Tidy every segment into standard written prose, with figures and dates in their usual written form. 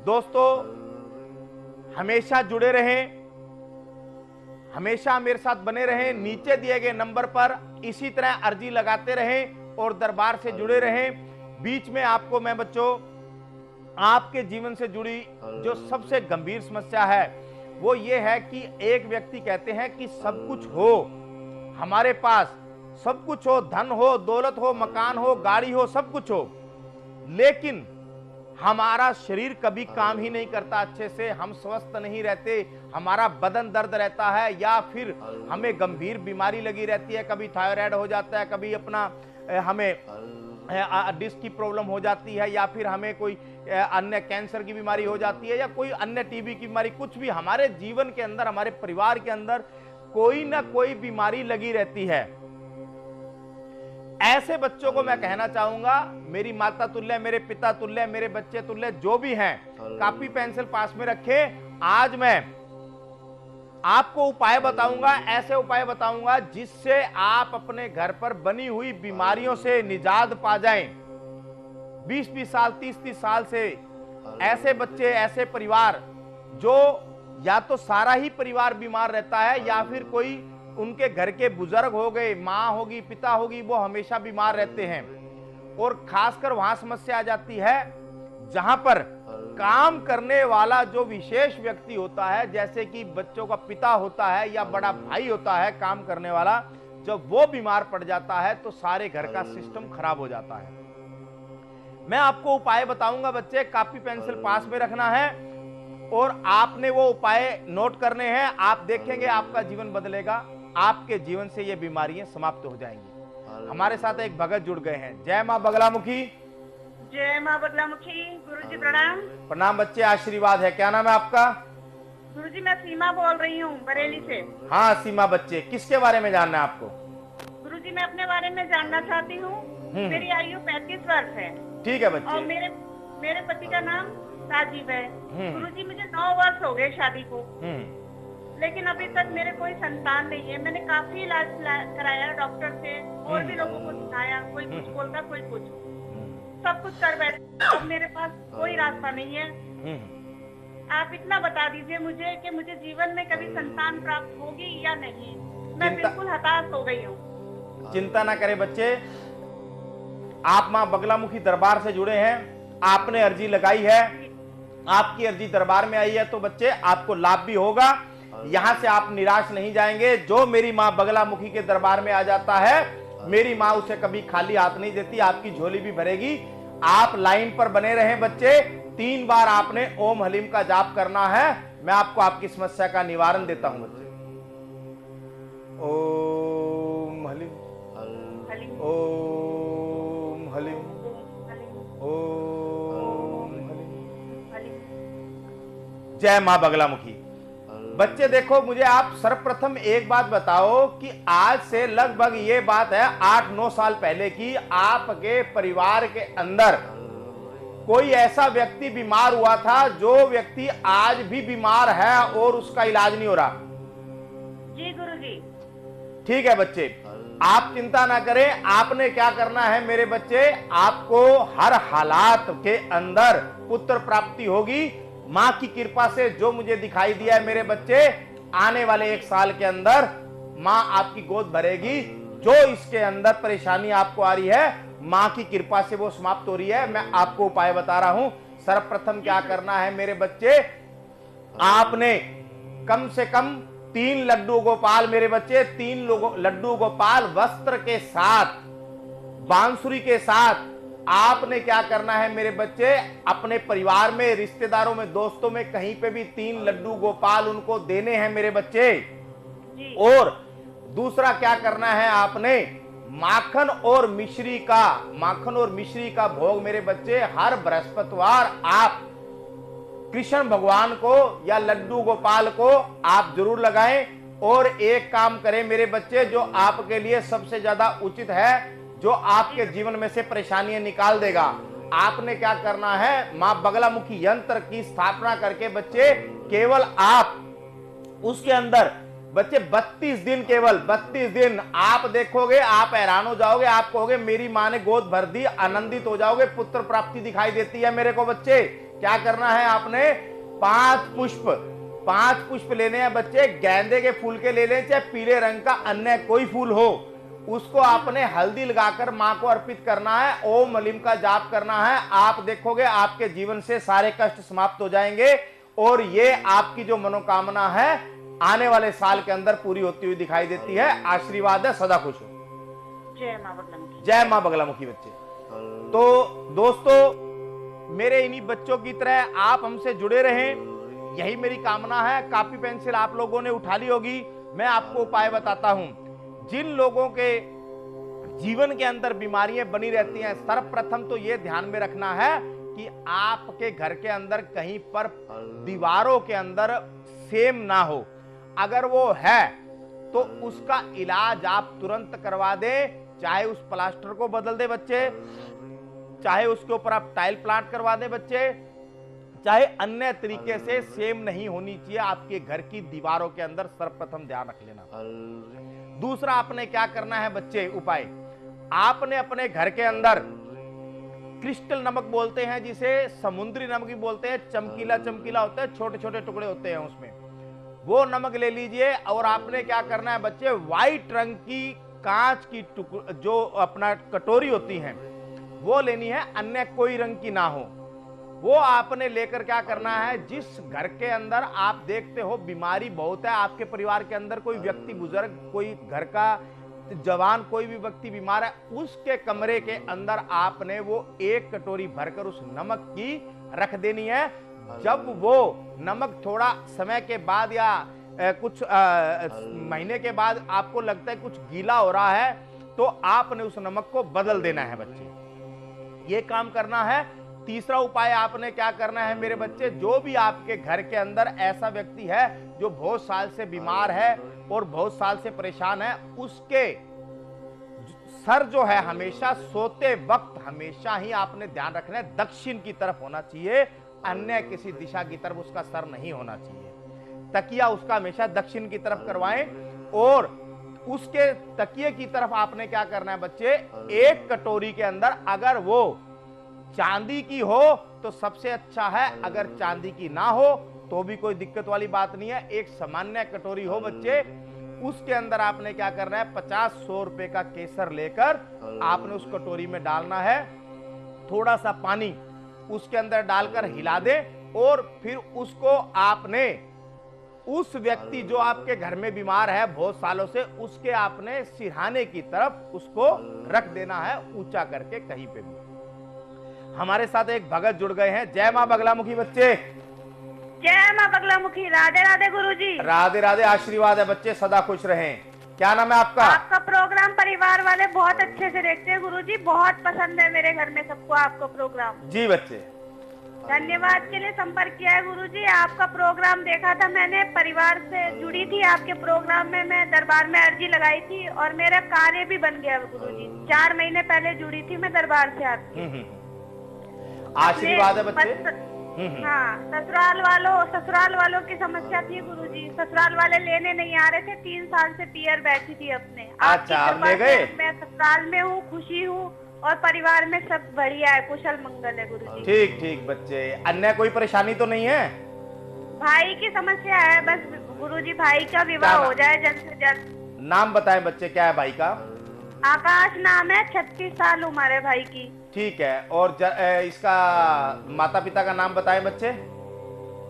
दोस्तों, हमेशा जुड़े रहें, हमेशा मेरे साथ बने रहें। नीचे दिए गए नंबर पर इसी तरह अर्जी लगाते रहें और दरबार से जुड़े रहें। बीच में आपको मैं बच्चों, आपके जीवन से जुड़ी जो सबसे गंभीर समस्या है वो ये है कि एक व्यक्ति कहते हैं कि सब कुछ हो हमारे पास, सब कुछ हो, धन हो, दौलत हो, मकान हो, गाड़ी हो, सब कुछ हो, लेकिन हमारा शरीर कभी काम ही नहीं करता अच्छे से, हम स्वस्थ नहीं रहते, हमारा बदन दर्द रहता है, या फिर हमें गंभीर बीमारी लगी रहती है। कभी थायराइड हो जाता है, कभी अपना हमें डिस्क की प्रॉब्लम हो जाती है, या फिर हमें कोई अन्य कैंसर की बीमारी हो जाती है, या कोई अन्य टीबी की बीमारी। कुछ भी हमारे जीवन के अंदर, हमारे परिवार के अंदर कोई ना कोई बीमारी लगी रहती है। ऐसे बच्चों को मैं कहना चाहूंगा, मेरी माता तुल्य, मेरे पिता तुल्य, मेरे बच्चे तुल्य जो भी हैं, कॉपी पेंसिल पास में रखें। आज मैं आपको उपाय बताऊंगा, ऐसे उपाय बताऊंगा जिससे आप अपने घर पर बनी हुई बीमारियों से निजात पा जाएं। 20-20 साल, 30-30 साल से ऐसे बच्चे, ऐसे परिवार जो या तो सारा ही परिवार बीमार रहता है, या फिर कोई उनके घर के बुजुर्ग हो गए, माँ होगी, पिता होगी, वो हमेशा बीमार रहते हैं। और खासकर वहां समस्या आ जाती है जहां पर काम करने वाला जो विशेष व्यक्ति होता है, जैसे कि बच्चों का पिता होता है या बड़ा भाई होता है काम करने वाला, जब वो बीमार पड़ जाता है तो सारे घर का सिस्टम खराब हो जाता है। मैं आपको उपाय बताऊंगा बच्चे, कॉपी पेंसिल पास में रखना है और आपने वो उपाय नोट करने हैं। आप देखेंगे आपका जीवन बदलेगा, आपके जीवन से ये बीमारियां समाप्त हो जाएंगी। हमारे साथ एक भगत जुड़ गए हैं। जय मां बगलामुखी। जय मां बगलामुखी। गुरुजी प्रणाम। प्रणाम बच्चे, आशीर्वाद है। क्या नाम है आपका? गुरुजी मैं सीमा बोल रही हूँ बरेली से। हाँ सीमा बच्चे, किसके बारे में जानना है आपको? गुरुजी मैं अपने बारे में जानना चाहती हूँ। मेरी आयु 35 वर्ष है। ठीक है बच्चे। और मेरे पति का नाम राजीव है। गुरुजी मुझे 9 वर्ष हो गए शादी को, लेकिन अभी तक मेरे कोई संतान नहीं है। मैंने काफी इलाज कराया डॉक्टर से, और भी लोगों को दिखाया, कोई कुछ बोलता, कोई कुछ, सब कुछ कर बैठे, अब मेरे पास कोई रास्ता नहीं है। आप इतना बता दीजिए मुझे कि मुझे जीवन में कभी संतान प्राप्त होगी या नहीं। मैं बिल्कुल हताश हो गई हूँ। चिंता ना करें बच्चे, आप मां बगलामुखी दरबार से जुड़े हैं, आपने अर्जी लगाई है, आपकी अर्जी दरबार में आई है, तो बच्चे आपको लाभ भी होगा। यहां से आप निराश नहीं जाएंगे। जो मेरी मां बगलामुखी के दरबार में आ जाता है, मेरी मां उसे कभी खाली हाथ नहीं देती, आपकी झोली भी भरेगी। आप लाइन पर बने रहें बच्चे। 3 बार आपने ओम हलीम का जाप करना है। मैं आपको आपकी समस्या का निवारण देता हूं बच्चे। ओम हलीम, ओम हलीम, ओम हलीम। जय मां बगलामुखी। बच्चे देखो, मुझे आप सर्वप्रथम एक बात बताओ कि आज से लगभग ये बात है 8-9 साल पहले की, आपके परिवार के अंदर कोई ऐसा व्यक्ति बीमार हुआ था जो व्यक्ति आज भी बीमार है और उसका इलाज नहीं हो रहा? जी गुरुजी। ठीक है बच्चे, आप चिंता ना करें। आपने क्या करना है मेरे बच्चे, आपको हर हालात के अंदर पुत्र प्राप्ति होगी। मां की कृपा से जो मुझे दिखाई दिया है मेरे बच्चे, आने वाले 1 साल के अंदर मां आपकी गोद भरेगी। जो इसके अंदर परेशानी आपको आ रही है, मां की कृपा से वो समाप्त हो रही है। मैं आपको उपाय बता रहा हूं। सर्वप्रथम क्या करना है मेरे बच्चे, आपने कम से कम 3 लड्डू गोपाल, मेरे बच्चे 3 लड्डू गोपाल वस्त्र के साथ, बांसुरी के साथ, आपने क्या करना है मेरे बच्चे, अपने परिवार में, रिश्तेदारों में, दोस्तों में, कहीं पे भी 3 लड्डू गोपाल उनको देने हैं मेरे बच्चे। और दूसरा क्या करना है, आपने माखन और मिश्री का भोग मेरे बच्चे हर बृहस्पतिवार आप कृष्ण भगवान को या लड्डू गोपाल को आप जरूर लगाएं। और एक काम करें मेरे बच्चे, जो आपके लिए सबसे ज्यादा उचित है, जो आपके जीवन में से परेशानियां निकाल देगा, आपने क्या करना है, मां बगलामुखी यंत्र की स्थापना करके बच्चे, केवल आप उसके अंदर बच्चे 32 दिन, केवल 32 दिन आप देखोगे, आप हैरान हो जाओगे, आप कहोगे मेरी मां ने गोद भर दी, आनंदित हो जाओगे, पुत्र प्राप्ति दिखाई देती है मेरे को। बच्चे क्या करना है, आपने 5 पुष्प लेने हैं बच्चे, गेंदे के फूल के ले लें, चाहे पीले रंग का अन्य कोई फूल हो, उसको आपने हल्दी लगाकर मां को अर्पित करना है, ओम हलीम का जाप करना है। आप देखोगे आपके जीवन से सारे कष्ट समाप्त हो जाएंगे और ये आपकी जो मनोकामना है आने वाले साल के अंदर पूरी होती हुई दिखाई देती है। आशीर्वाद है, सदा खुश हो। जय मां बगलामुखी। जय मां बगलामुखी। बच्चे तो दोस्तों, मेरे इन्हीं बच्चों की तरह आप हमसे जुड़े रहें, यही मेरी कामना है। कॉपी पेंसिल आप लोगों ने उठा ली होगी, मैं आपको उपाय बताता हूं। जिन लोगों के जीवन के अंदर बीमारियां बनी रहती हैं, सर्वप्रथम तो यह ध्यान में रखना है कि आपके घर के अंदर कहीं पर दीवारों के अंदर सेम ना हो। अगर वो है तो उसका इलाज आप तुरंत करवा दें, चाहे उस प्लास्टर को बदल दे बच्चे, चाहे उसके ऊपर आप टाइल प्लांट करवा दें बच्चे, चाहे अन्य तरीके से सेम नहीं होनी चाहिए आपके घर की दीवारों के अंदर, सर्वप्रथम ध्यान रख लेना। दूसरा आपने क्या करना है बच्चे उपाय, आपने अपने घर के अंदर क्रिस्टल नमक बोलते हैं जिसे, समुद्री नमक भी बोलते हैं, चमकीला चमकीला होता है, छोटे छोटे टुकड़े होते हैं उसमें, वो नमक ले लीजिए। और आपने क्या करना है बच्चे, व्हाइट रंग की कांच की जो अपना कटोरी होती है वो लेनी है, अन्य कोई रंग की ना हो। वो आपने लेकर क्या करना है, जिस घर के अंदर आप देखते हो बीमारी बहुत है, आपके परिवार के अंदर कोई व्यक्ति बुजुर्ग, कोई घर का जवान, कोई भी व्यक्ति बीमार है, उसके कमरे के अंदर आपने वो एक कटोरी भरकर उस नमक की रख देनी है। जब वो नमक थोड़ा समय के बाद या कुछ महीने के बाद आपको लगता है कुछ गीला हो रहा है, तो आपने उस नमक को बदल देना है बच्चे, ये काम करना है। तीसरा उपाय आपने क्या करना है मेरे बच्चे, जो भी आपके घर के अंदर ऐसा व्यक्ति है जो बहुत साल से बीमार है और बहुत साल से परेशान है, उसके सर जो है हमेशा सोते वक्त हमेशा ही आपने ध्यान रखना है दक्षिण की तरफ होना चाहिए, अन्य किसी दिशा की तरफ उसका सर नहीं होना चाहिए। तकिया उसका हमेशा दक्षिण की तरफ करवाएं और उसके तकिए की तरफ आपने क्या करना है बच्चे, एक कटोरी के अंदर अगर वो चांदी की हो तो सबसे अच्छा है, अगर चांदी की ना हो तो भी कोई दिक्कत वाली बात नहीं है, एक सामान्य कटोरी हो बच्चे, उसके अंदर आपने क्या करना है, 50-100 रुपए का केसर लेकर आपने उस कटोरी में डालना है, थोड़ा सा पानी उसके अंदर डालकर हिला दे और फिर उसको आपने उस व्यक्ति जो आपके घर में बीमार है बहुत सालों से, उसके आपने सिरहाने की तरफ उसको रख देना है, ऊंचा करके कहीं पे भी। हमारे साथ एक भगत जुड़ गए हैं। जय मां बगलामुखी बच्चे। जय मां बगलामुखी। राधे राधे गुरुजी। राधे राधे। आशीर्वाद है बच्चे, सदा खुश रहें। क्या नाम है आपका? आपका प्रोग्राम परिवार वाले बहुत अच्छे से देखते हैं गुरुजी, बहुत पसंद है मेरे घर में सबको आपका प्रोग्राम। जी बच्चे। धन्यवाद के लिए संपर्क किया है गुरुजी। आपका प्रोग्राम देखा था मैंने, परिवार से जुड़ी थी आपके प्रोग्राम में, मैं दरबार में अर्जी लगाई थी और मेरा कार्य भी बन गया गुरुजी। 4 महीने पहले जुड़ी थी मैं दरबार से आपके। आशीर्वाद है बच्चे। हाँ, ससुराल वालों की समस्या थी गुरुजी, ससुराल वाले लेने नहीं आ रहे थे, 3 साल से पियर बैठी थी अपने। अच्छा, आप ले गए? मैं ससुराल में हूँ, खुशी हूँ और परिवार में सब बढ़िया है, कुशल मंगल है गुरुजी। ठीक ठीक बच्चे। अन्य कोई परेशानी तो नहीं है? भाई की समस्या है बस गुरुजी, भाई का विवाह हो जाए जल्द से जल्द। नाम बताएं बच्चे, क्या है भाई का? आकाश नाम है, 36 साल उम्र है भाई की। ठीक है। और इसका माता पिता का नाम बताएं बच्चे।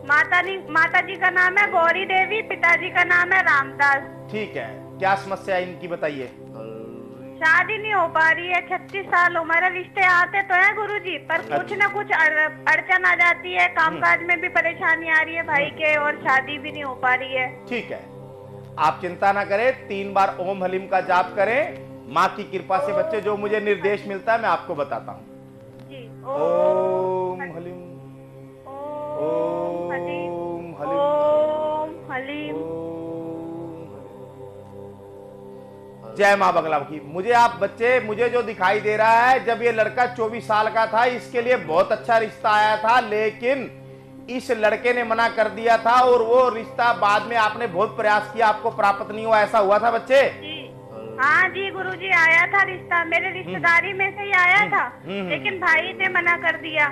माता जी का नाम है गौरी देवी, पिताजी का नाम है रामदास। ठीक है। क्या समस्या है इनकी बताइए। शादी नहीं हो पा रही है, 36 साल उम्र है, रिश्ते आते तो है गुरुजी पर कुछ न कुछ अड़चन आ जाती है, कामकाज में भी परेशानी आ रही है भाई के और शादी भी नहीं हो पा रही है। ठीक है, आप चिंता ना करें, 3 बार ओम हलीम का जाप करें, माँ की कृपा से बच्चे जो मुझे निर्देश मिलता है मैं आपको बताता हूँ जी। ओम हलीम, ओम हलीम, ओम हलीम। जय माँ बगलामुखी। मुझे आप बच्चे, मुझे जो दिखाई दे रहा है, जब ये लड़का 24 साल का था इसके लिए बहुत अच्छा रिश्ता आया था, लेकिन इस लड़के ने मना कर दिया था और वो रिश्ता बाद में आपने बहुत प्रयास किया, आपको प्राप्त नहीं हुआ, ऐसा हुआ था बच्चे? जी हाँ जी गुरुजी, आया था रिश्ता, मेरे रिश्तेदारी में से ही आया था, लेकिन भाई ने मना कर दिया।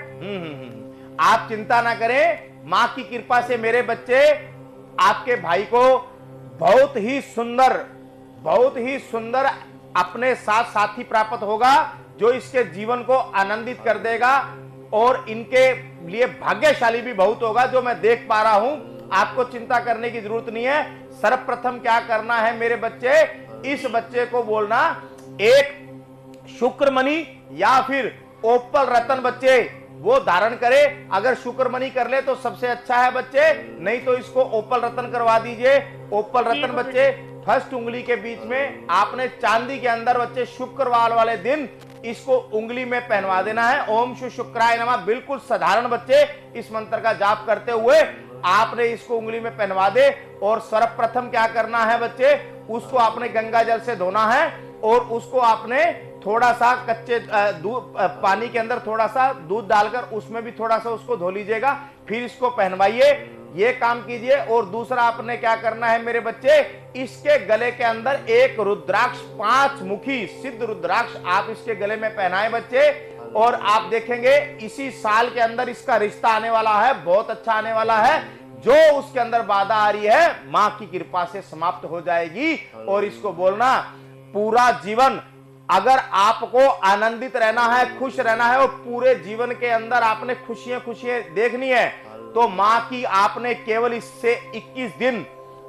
आप चिंता ना करें, माँ की कृपा से मेरे बच्चे आपके भाई को बहुत ही सुंदर अपने साथ साथी प्राप्त होगा, जो इसके जीवन को आनंदित कर देगा और इनके लिए भाग्यशाली भी बहुत होगा, जो मैं देख पा रहा हूं। आपको चिंता करने की जरूरत नहीं है। सर्वप्रथम क्या करना है मेरे बच्चे, इस बच्चे को बोलना एक शुक्रमणि या फिर ओपल रतन बच्चे वो धारण करे। अगर शुक्रमणि कर ले तो सबसे अच्छा है बच्चे, नहीं तो इसको ओपल रतन करवा दीजिए। ओपल रतन बच्चे फर्स्ट उंगली के बीच में आपने चांदी के अंदर बच्चे शुक्रवार वाले दिन इसको उंगली में पहनवा देना है। ओम शु शुक्राय नमः, बिल्कुल साधारण बच्चे इस मंत्र का जाप करते हुए आपने इसको उंगली में पहनवा दे। और सर्वप्रथम क्या करना है बच्चे, उसको आपने गंगा जल से धोना है और उसको आपने थोड़ा सा कच्चे दूध पानी के अंदर थोड़ा सा दूध डालकर उसमें भी थोड़ा सा उसको धो लीजिएगा, फिर इसको पहनवाइए। ये काम कीजिए। और दूसरा आपने क्या करना है मेरे बच्चे, इसके गले के अंदर एक रुद्राक्ष 5 मुखी सिद्ध रुद्राक्ष आप इसके गले में पहनाए बच्चे। और आप देखेंगे इसी साल के अंदर इसका रिश्ता आने वाला है, बहुत अच्छा आने वाला है। जो उसके अंदर बाधा आ रही है मां की कृपा से समाप्त हो जाएगी। और इसको बोलना पूरा जीवन, अगर आपको आनंदित रहना है, खुश रहना है और पूरे जीवन के अंदर आपने खुशियां देखनी है, तो मां की आपने केवल इससे 21 दिन,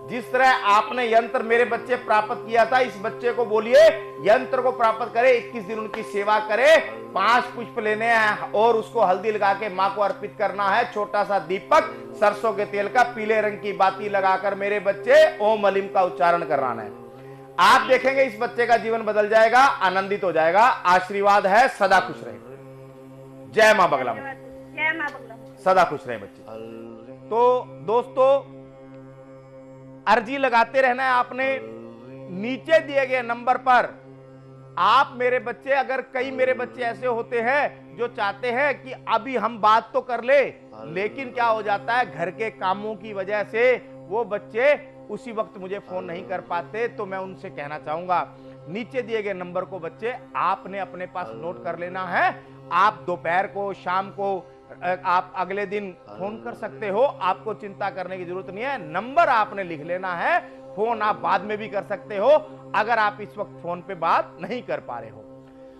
जिस तरह आपने यंत्र मेरे बच्चे प्राप्त किया था, इस बच्चे को बोलिए यंत्र को प्राप्त करे, 21 दिन उनकी सेवा करे। 5 पुष्प लेने हैं और उसको हल्दी लगा के मां को अर्पित करना है। छोटा सा दीपक सरसों के तेल का पीले रंग की बाती लगाकर मेरे बच्चे ओम अलीम का उच्चारण कराना है। आप देखेंगे इस बच्चे का जीवन बदल जाएगा, आनंदित हो जाएगा। आशीर्वाद है, सदा खुश रहे। जय मां बगला, जय मां बगला, सदा खुश रहे बच्चे। तो दोस्तों अर्जी लगाते रहना है आपने नीचे दिए गए नंबर पर। आप मेरे बच्चे, अगर कई मेरे बच्चे ऐसे होते हैं जो चाहते हैं कि अभी हम बात तो कर ले, लेकिन क्या हो जाता है घर के कामों की वजह से वो बच्चे उसी वक्त मुझे फोन नहीं कर पाते। तो मैं उनसे कहना चाहूंगा नीचे दिए गए नंबर को बच्चे आपने अपने पास नोट कर लेना है। आप दोपहर को, शाम को, आप अगले दिन फोन कर सकते हो, आपको चिंता करने की जरूरत नहीं है। नंबर आपने लिख लेना है, फोन आप बाद में भी कर सकते हो अगर आप इस वक्त फोन पे बात नहीं कर पा रहे हो।